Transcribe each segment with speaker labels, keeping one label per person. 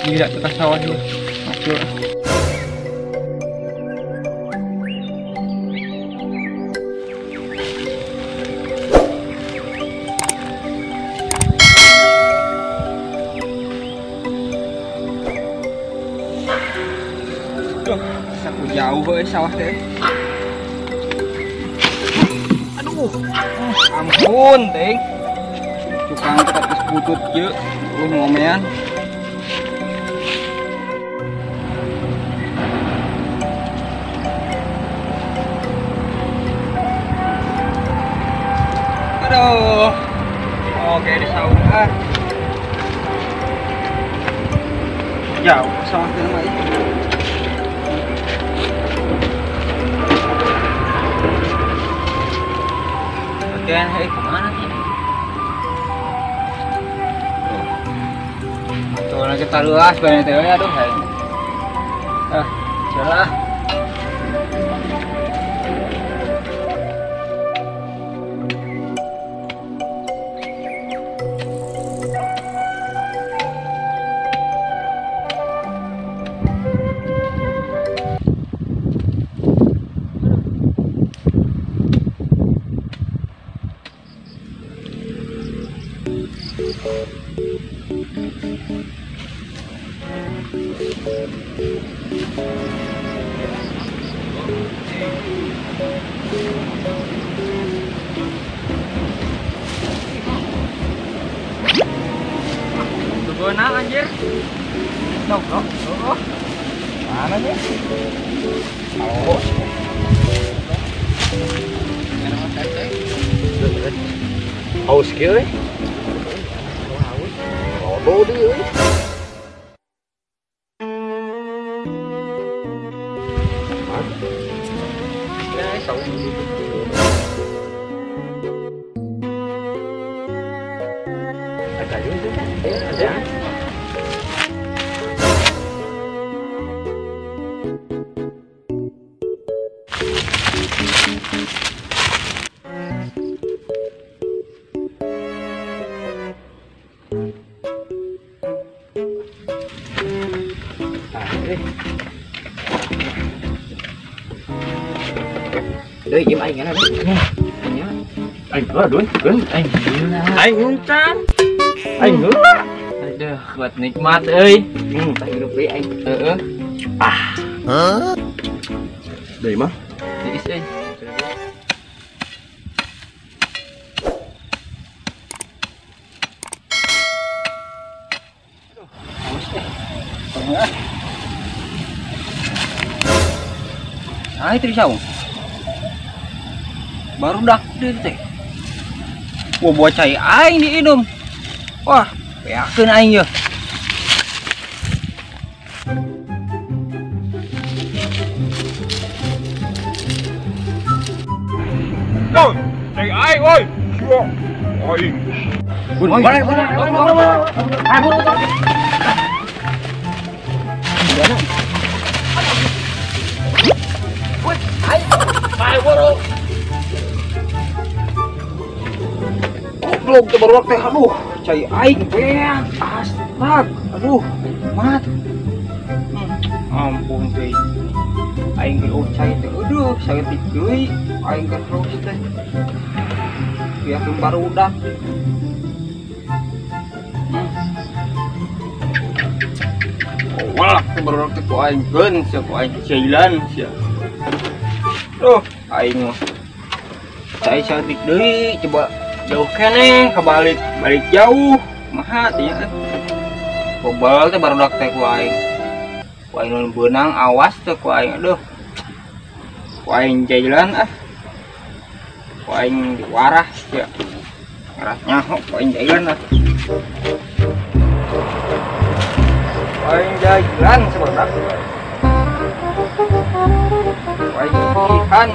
Speaker 1: Gila ke sawah ini. Masuk. Duh, aku jauh sawah teh. Aduh, ampun, Teng. Tukang tetes putut je, ngomean. Aduh, oke di sawah. Jauh sawah teh mah itu. Bagian kemana sih? Tuh lagi taruh banyak teh aduh hai. Jalan. Benar anjir. Tuh. Mana nih? Oh. Haus kieu we. Haus. Dia. Đấy em anh cái này anh nữa đuổi anh uncan anh nữa aduh buat nikmat euy hidup deui anh
Speaker 2: Đấy mah
Speaker 1: tiis euy itu di saung baru dak deh teh gua buat cai aing diinum wah yakin aing ya
Speaker 2: Ôi, cai aing oi aing
Speaker 1: boleh hai buru belum terbaru teh aduh cai aing beak astag aduh mat ampun teh aing ge cai teh aduh saeutik deui aing ge terus teh biar baru udah wah terbaru teh ku aing geun sia ku aing cailan sia duh aing mah cai saeutik deui coba jauh kene kebalik balik jauh maha ya bobal teh baru dak teh ku aing nu beunang awas teh ku aing aduh ku aing jailan ku aing warah ya ngarah nyaho ku aing jailan ku aing jailan sebadak ku aing ihan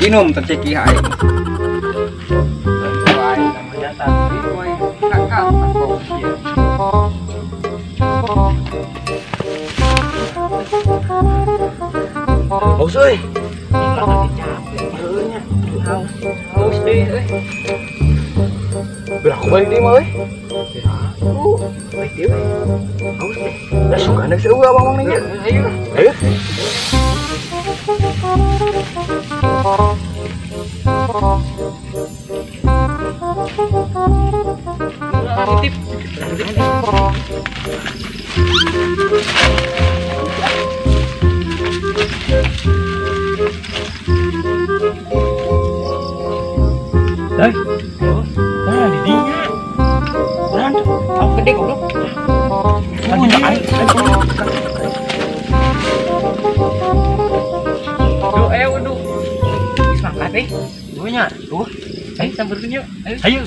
Speaker 1: minum terceki aing aing namanya tapi kakak
Speaker 2: haus euy.
Speaker 1: Haus deh,
Speaker 2: Belah aku balik deui mah euy.
Speaker 1: baik dia. Haus deh.
Speaker 2: Da sugana seueuh abang mah nya.
Speaker 1: Ayo.
Speaker 2: Ayo.
Speaker 1: Titip.
Speaker 2: Dai. Nah, di dinya. Berantem.
Speaker 1: Aku gede goblok.
Speaker 2: Punya aing.
Speaker 1: Duh, waduh. Semangat deh. Duhnya, duh. Ayo samperin yuk.
Speaker 2: Ayo.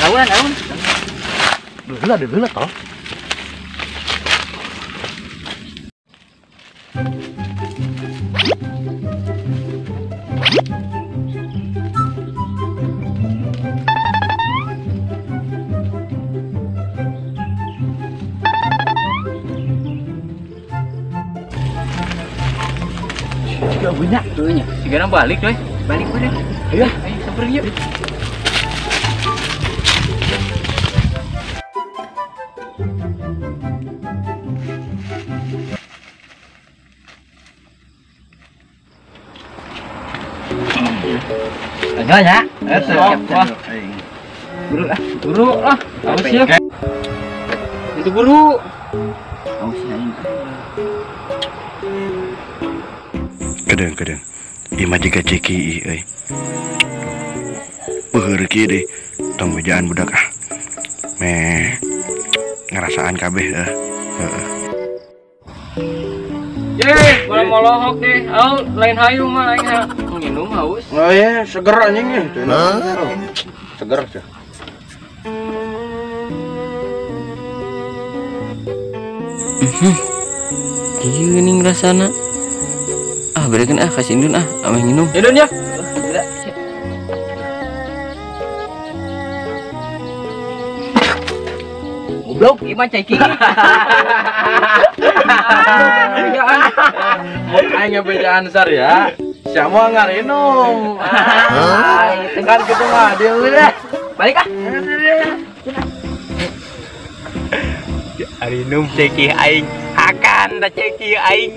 Speaker 1: Lawan.
Speaker 2: Deula toh.
Speaker 1: Gak banyak tuhnya. Sekarang balik deh. Balik deh.
Speaker 2: Ayo.
Speaker 1: Ayo samperin yuk.
Speaker 3: Enggak ya?
Speaker 1: Wah. Buru lah. Haus ya. Itu buru. Haus ya.
Speaker 4: Kadang imah jika ceki euy. Beuheur kieu deui tong bejaan budak ah. Meh ngerasaan kabeh heeh.
Speaker 1: Malah molohok deh. Au, lain hayung mah lain nginum haus.
Speaker 2: Oh ya, seger anjing nih. Seger sih.
Speaker 3: Iya nih ngerasana. Berikan kasih Indun ameh nginum.
Speaker 1: Ya Dun ya. Goblok, iman ceki.
Speaker 2: Aing ngebejaan sar ya. Siapa ngarinum? Kan gitu mah dia udah.
Speaker 1: Balik ah.
Speaker 3: Arinum ceki aing akan da ceki aing.